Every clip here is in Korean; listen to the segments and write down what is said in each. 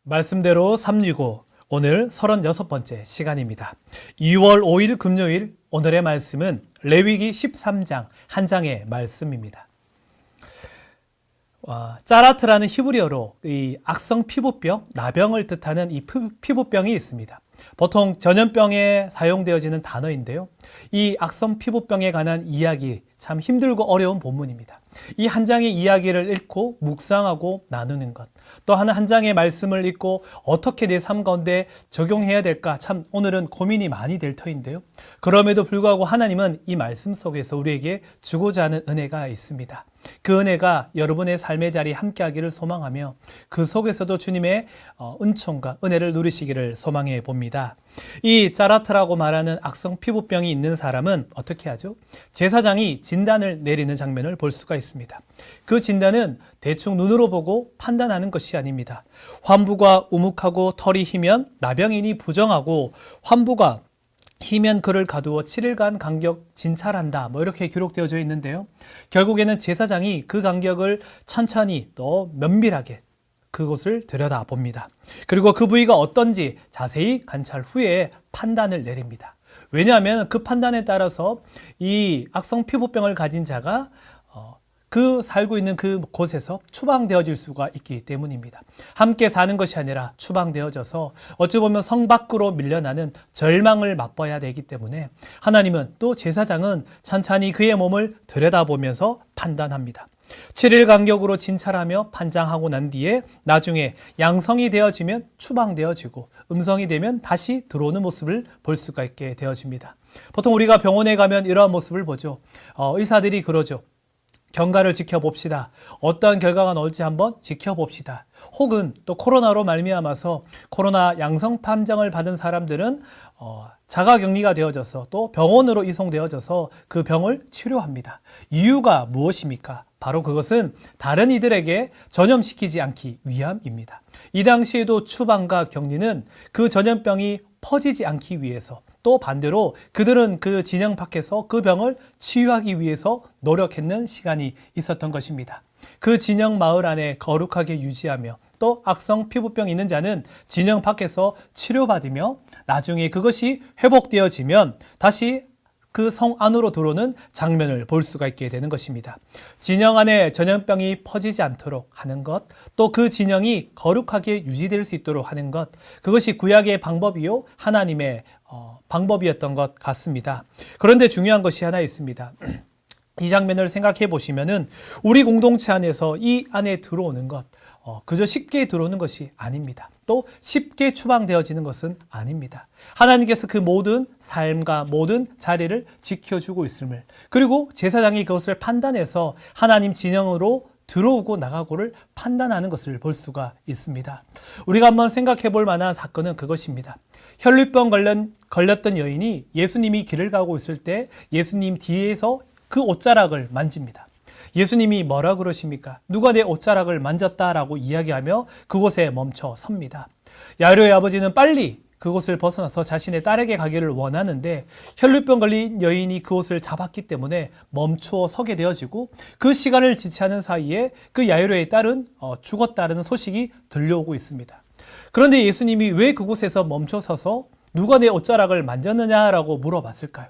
말씀대로 365 오늘 36번째 시간입니다. 2월 5일 금요일 오늘의 말씀은 레위기 13장 한 장의 말씀입니다. 짜라트라는 히브리어로 이 악성 피부병, 나병을 뜻하는 이 피부병이 있습니다. 보통 전염병에 사용되어지는 단어인데요. 이 악성 피부병에 관한 이야기 참 힘들고 어려운 본문입니다. 이 한 장의 이야기를 읽고 묵상하고 나누는 것, 또 한 장의 말씀을 읽고 어떻게 내 삶 가운데 적용해야 될까 참 오늘은 고민이 많이 될 터인데요. 그럼에도 불구하고 하나님은 이 말씀 속에서 우리에게 주고자 하는 은혜가 있습니다. 그 은혜가 여러분의 삶의 자리에 함께하기를 소망하며 그 속에서도 주님의 은총과 은혜를 누리시기를 소망해 봅니다. 이 짜라트라고 말하는 악성 피부병이 있는 사람은 어떻게 하죠? 제사장이 진단을 내리는 장면을 볼 수가 있습니다. 그 진단은 대충 눈으로 보고 판단하는 것이 아닙니다. 환부가 우묵하고 털이 희면 나병이니 부정하고 환부가 희면 그를 가두어 7일간 간격 진찰한다. 이렇게 기록되어져 있는데요. 결국에는 제사장이 그 간격을 천천히 또 면밀하게 그곳을 들여다봅니다. 그리고 그 부위가 어떤지 자세히 관찰 후에 판단을 내립니다. 왜냐하면 그 판단에 따라서 이 악성 피부병을 가진 자가 그 살고 있는 그 곳에서 추방되어질 수가 있기 때문입니다. 함께 사는 것이 아니라 추방되어져서 어찌 보면 성 밖으로 밀려나는 절망을 맛봐야 되기 때문에 하나님은 또 제사장은 천천히 그의 몸을 들여다보면서 판단합니다. 7일 간격으로 진찰하며 판장하고 난 뒤에 나중에 양성이 되어지면 추방되어지고 음성이 되면 다시 들어오는 모습을 볼 수가 있게 되어집니다. 보통 우리가 병원에 가면 이러한 모습을 보죠. 의사들이 그러죠. 경과를 지켜봅시다. 어떠한 결과가 나올지 한번 지켜봅시다. 혹은 또 코로나로 말미암아서 코로나 양성 판정을 받은 사람들은 자가격리가 되어져서 또 병원으로 이송되어져서 그 병을 치료합니다. 이유가 무엇입니까? 바로 그것은 다른 이들에게 전염시키지 않기 위함입니다. 이 당시에도 추방과 격리는 그 전염병이 퍼지지 않기 위해서, 또 반대로 그들은 그 진영 밖에서 그 병을 치유하기 위해서 노력했는 시간이 있었던 것입니다. 그 진영 마을 안에 거룩하게 유지하며 또 악성 피부병 있는 자는 진영 밖에서 치료받으며 나중에 그것이 회복되어지면 다시 그 성 안으로 들어오는 장면을 볼 수가 있게 되는 것입니다. 진영 안에 전염병이 퍼지지 않도록 하는 것, 또 그 진영이 거룩하게 유지될 수 있도록 하는 것, 그것이 구약의 방법이요 하나님의 방법이었던 것 같습니다. 그런데 중요한 것이 하나 있습니다. 이 장면을 생각해 보시면은 우리 공동체 안에서 이 안에 들어오는 것, 그저 쉽게 들어오는 것이 아닙니다. 또 쉽게 추방되어지는 것은 아닙니다. 하나님께서 그 모든 삶과 모든 자리를 지켜주고 있음을, 그리고 제사장이 그것을 판단해서 하나님 진영으로 들어오고 나가고를 판단하는 것을 볼 수가 있습니다. 우리가 한번 생각해 볼 만한 사건은 그것입니다. 혈류병 걸렸던 여인이 예수님이 길을 가고 있을 때 예수님 뒤에서 그 옷자락을 만집니다. 예수님이 뭐라 그러십니까? 누가 내 옷자락을 만졌다라고 이야기하며 그곳에 멈춰 섭니다. 야이로의 아버지는 빨리 그곳을 벗어나서 자신의 딸에게 가기를 원하는데 혈류병 걸린 여인이 그 옷을 잡았기 때문에 멈추어 서게 되어지고 그 시간을 지체하는 사이에 그 야이로의 딸은 죽었다는 소식이 들려오고 있습니다. 그런데 예수님이 왜 그곳에서 멈춰 서서 누가 내 옷자락을 만졌느냐라고 물어봤을까요?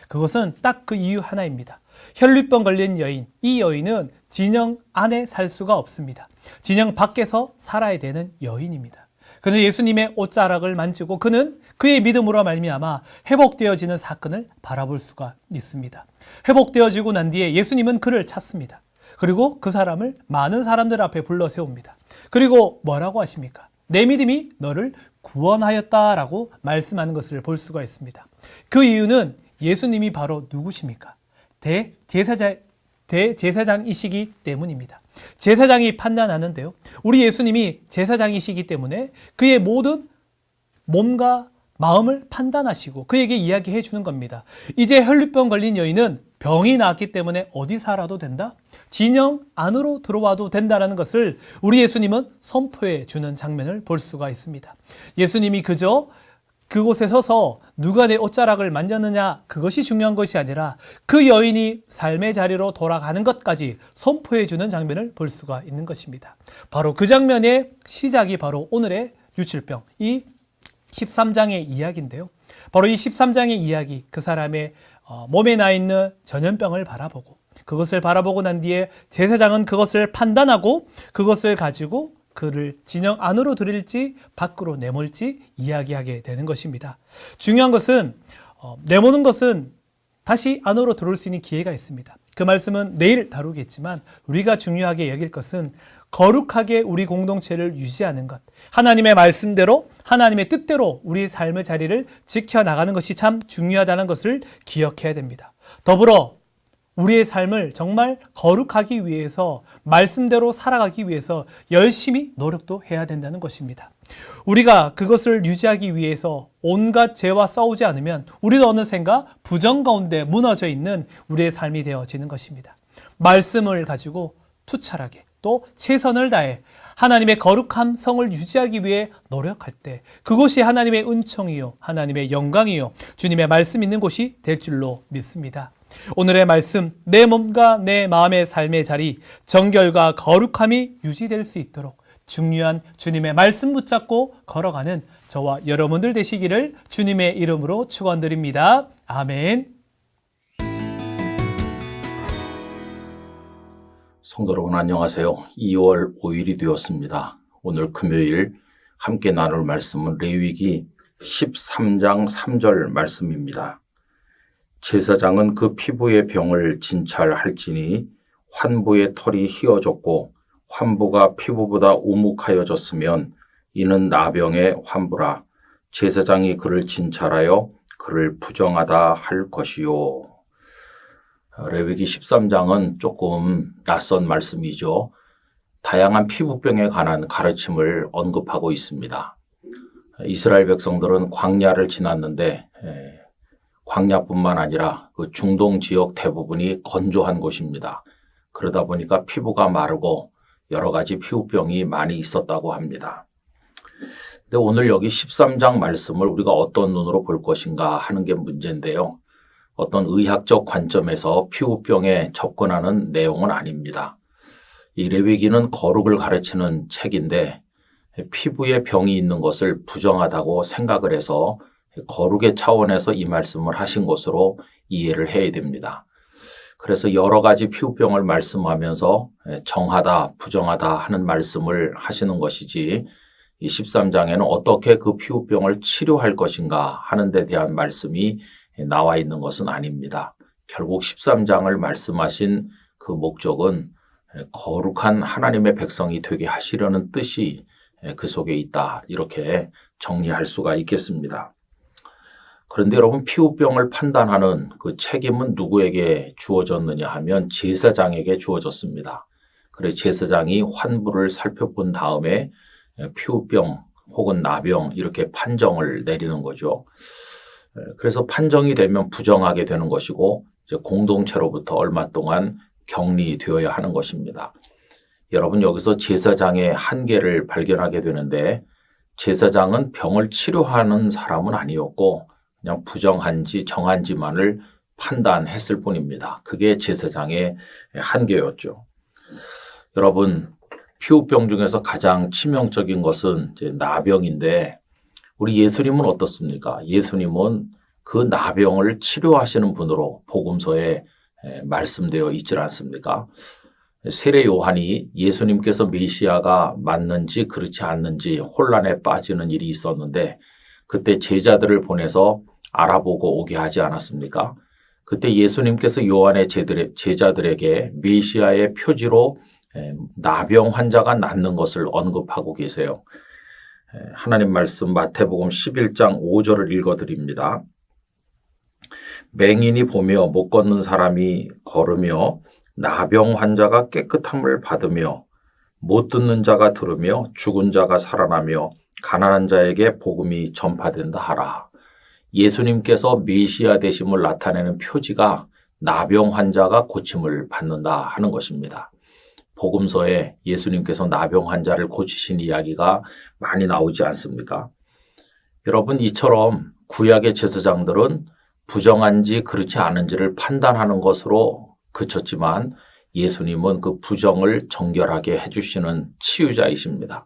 그것은 딱 그 이유 하나입니다. 혈류병 걸린 여인, 이 여인은 진영 안에 살 수가 없습니다. 진영 밖에서 살아야 되는 여인입니다. 그는 예수님의 옷자락을 만지고 그는 그의 믿음으로 말미암아 회복되어지는 사건을 바라볼 수가 있습니다. 회복되어지고 난 뒤에 예수님은 그를 찾습니다. 그리고 그 사람을 많은 사람들 앞에 불러 세웁니다. 그리고 뭐라고 하십니까? 내 믿음이 너를 구원하였다라고 말씀하는 것을 볼 수가 있습니다. 그 이유는 예수님이 바로 누구십니까? 대제사장이시기 때문입니다. 제사장이 판단하는데요. 우리 예수님이 제사장이시기 때문에 그의 모든 몸과 마음을 판단하시고 그에게 이야기해 주는 겁니다. 이제 혈류병 걸린 여인은 병이 나았기 때문에 어디 살아도 된다? 진영 안으로 들어와도 된다는 것을 우리 예수님은 선포해 주는 장면을 볼 수가 있습니다. 예수님이 그저 그곳에 서서 누가 내 옷자락을 만졌느냐, 그것이 중요한 것이 아니라 그 여인이 삶의 자리로 돌아가는 것까지 선포해 주는 장면을 볼 수가 있는 것입니다. 바로 그 장면의 시작이 바로 오늘의 유칠병, 이 13장의 이야기인데요. 바로 이 13장의 이야기, 그 사람의 몸에 나 있는 전염병을 바라보고, 그것을 바라보고 난 뒤에 제사장은 그것을 판단하고 그것을 가지고 그를 진영 안으로 들일지 밖으로 내몰지 이야기하게 되는 것입니다. 중요한 것은 내모는 것은 다시 안으로 들어올 수 있는 기회가 있습니다. 그 말씀은 내일 다루겠지만 우리가 중요하게 여길 것은 거룩하게 우리 공동체를 유지하는 것, 하나님의 말씀대로 하나님의 뜻대로 우리의 삶의 자리를 지켜나가는 것이 참 중요하다는 것을 기억해야 됩니다. 더불어 우리의 삶을 정말 거룩하기 위해서 말씀대로 살아가기 위해서 열심히 노력도 해야 된다는 것입니다. 우리가 그것을 유지하기 위해서 온갖 죄와 싸우지 않으면 우리도 어느샌가 부정 가운데 무너져 있는 우리의 삶이 되어지는 것입니다. 말씀을 가지고 투철하게 또 최선을 다해 하나님의 거룩한 성을 유지하기 위해 노력할 때 그곳이 하나님의 은총이요 하나님의 영광이요 주님의 말씀 있는 곳이 될 줄로 믿습니다. 오늘의 말씀, 내 몸과 내 마음의 삶의 자리, 정결과 거룩함이 유지될 수 있도록 중요한 주님의 말씀 붙잡고 걸어가는 저와 여러분들 되시기를 주님의 이름으로 축원드립니다. 아멘. 성도 여러분 안녕하세요. 2월 5일이 되었습니다. 오늘 금요일 함께 나눌 말씀은 레위기 13장 3절 말씀입니다. 제사장은 그 피부의 병을 진찰할지니 환부의 털이 휘어졌고 환부가 피부보다 우묵하여졌으면 이는 나병의 환부라. 제사장이 그를 진찰하여 그를 부정하다 할 것이요. 레위기 13장은 조금 낯선 말씀이죠. 다양한 피부병에 관한 가르침을 언급하고 있습니다. 이스라엘 백성들은 광야를 지났는데 광야뿐만 아니라 그 중동 지역 대부분이 건조한 곳입니다. 그러다 보니까 피부가 마르고 여러 가지 피부병이 많이 있었다고 합니다. 근데 오늘 여기 13장 말씀을 우리가 어떤 눈으로 볼 것인가 하는 게 문제인데요. 어떤 의학적 관점에서 피부병에 접근하는 내용은 아닙니다. 이 레위기는 거룩을 가르치는 책인데 피부에 병이 있는 것을 부정하다고 생각을 해서 거룩의 차원에서 이 말씀을 하신 것으로 이해를 해야 됩니다. 그래서 여러 가지 피부병을 말씀하면서 정하다, 부정하다 하는 말씀을 하시는 것이지 이 13장에는 어떻게 그 피부병을 치료할 것인가 하는 데 대한 말씀이 나와 있는 것은 아닙니다. 결국 13장을 말씀하신 그 목적은 거룩한 하나님의 백성이 되게 하시려는 뜻이 그 속에 있다. 이렇게 정리할 수가 있겠습니다. 그런데 여러분 피부병을 판단하는 그 책임은 누구에게 주어졌느냐 하면 제사장에게 주어졌습니다. 그래서 제사장이 환부를 살펴본 다음에 피부병 혹은 나병 이렇게 판정을 내리는 거죠. 그래서 판정이 되면 부정하게 되는 것이고 이제 공동체로부터 얼마 동안 격리되어야 하는 것입니다. 여러분 여기서 제사장의 한계를 발견하게 되는데 제사장은 병을 치료하는 사람은 아니었고 그냥 부정한지 정한지만을 판단했을 뿐입니다. 그게 제사장의 한계였죠. 여러분 피부병 중에서 가장 치명적인 것은 이제 나병인데 우리 예수님은 어떻습니까? 예수님은 그 나병을 치료하시는 분으로 복음서에 말씀되어 있지 않습니까? 세례 요한이 예수님께서 메시아가 맞는지 그렇지 않는지 혼란에 빠지는 일이 있었는데 그때 제자들을 보내서 알아보고 오게 하지 않았습니까? 그때 예수님께서 요한의 제자들에게 메시아의 표지로 나병 환자가 낫는 것을 언급하고 계세요. 하나님 말씀 마태복음 11장 5절을 읽어드립니다. 맹인이 보며 못 걷는 사람이 걸으며 나병 환자가 깨끗함을 받으며 못 듣는 자가 들으며 죽은 자가 살아나며 가난한 자에게 복음이 전파된다 하라. 예수님께서 메시아 되심을 나타내는 표지가 나병 환자가 고침을 받는다 하는 것입니다. 복음서에 예수님께서 나병 환자를 고치신 이야기가 많이 나오지 않습니까? 여러분 이처럼 구약의 제사장들은 부정한지 그렇지 않은지를 판단하는 것으로 그쳤지만 예수님은 그 부정을 정결하게 해주시는 치유자이십니다.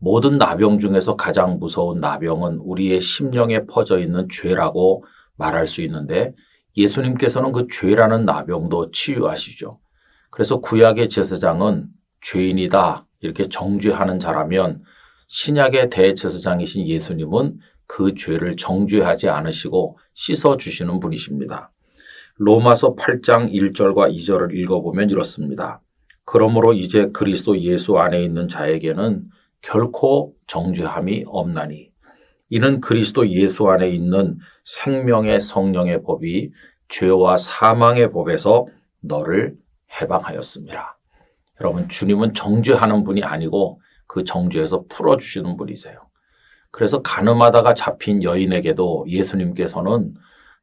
모든 나병 중에서 가장 무서운 나병은 우리의 심령에 퍼져 있는 죄라고 말할 수 있는데 예수님께서는 그 죄라는 나병도 치유하시죠. 그래서 구약의 제사장은 죄인이다 이렇게 정죄하는 자라면 신약의 대제사장이신 예수님은 그 죄를 정죄하지 않으시고 씻어주시는 분이십니다. 로마서 8장 1절과 2절을 읽어보면 이렇습니다. 그러므로 이제 그리스도 예수 안에 있는 자에게는 결코 정죄함이 없나니 이는 그리스도 예수 안에 있는 생명의 성령의 법이 죄와 사망의 법에서 너를 해방하였습니다. 여러분, 주님은 정죄하는 분이 아니고 그 정죄에서 풀어주시는 분이세요. 그래서 가늠하다가 잡힌 여인에게도 예수님께서는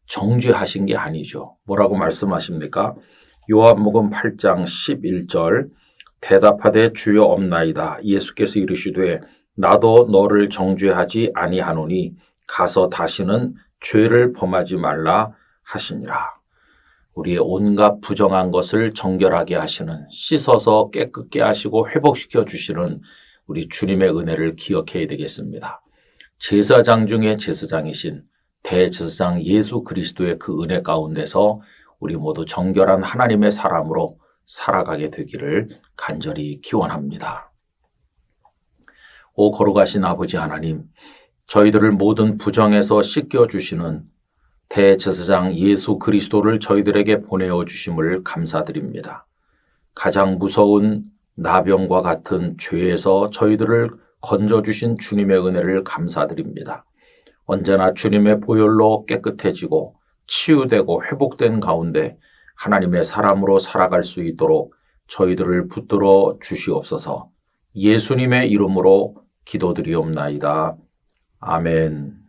정죄하신 게 아니죠. 뭐라고 말씀하십니까? 요한복음 8장 11절 대답하되 주여 없나이다. 예수께서 이르시되 나도 너를 정죄하지 아니하노니 가서 다시는 죄를 범하지 말라 하시니라. 우리의 온갖 부정한 것을 정결하게 하시는, 씻어서 깨끗게 하시고 회복시켜 주시는 우리 주님의 은혜를 기억해야 되겠습니다. 제사장 중에 제사장이신 대제사장 예수 그리스도의 그 은혜 가운데서 우리 모두 정결한 하나님의 사람으로 살아가게 되기를 간절히 기원합니다. 오 거룩하신 아버지 하나님, 저희들을 모든 부정에서 씻겨주시는 대제사장 예수 그리스도를 저희들에게 보내어 주심을 감사드립니다. 가장 무서운 나병과 같은 죄에서 저희들을 건져주신 주님의 은혜를 감사드립니다. 언제나 주님의 보혈로 깨끗해지고 치유되고 회복된 가운데 하나님의 사람으로 살아갈 수 있도록 저희들을 붙들어 주시옵소서. 예수님의 이름으로 기도드리옵나이다. 아멘.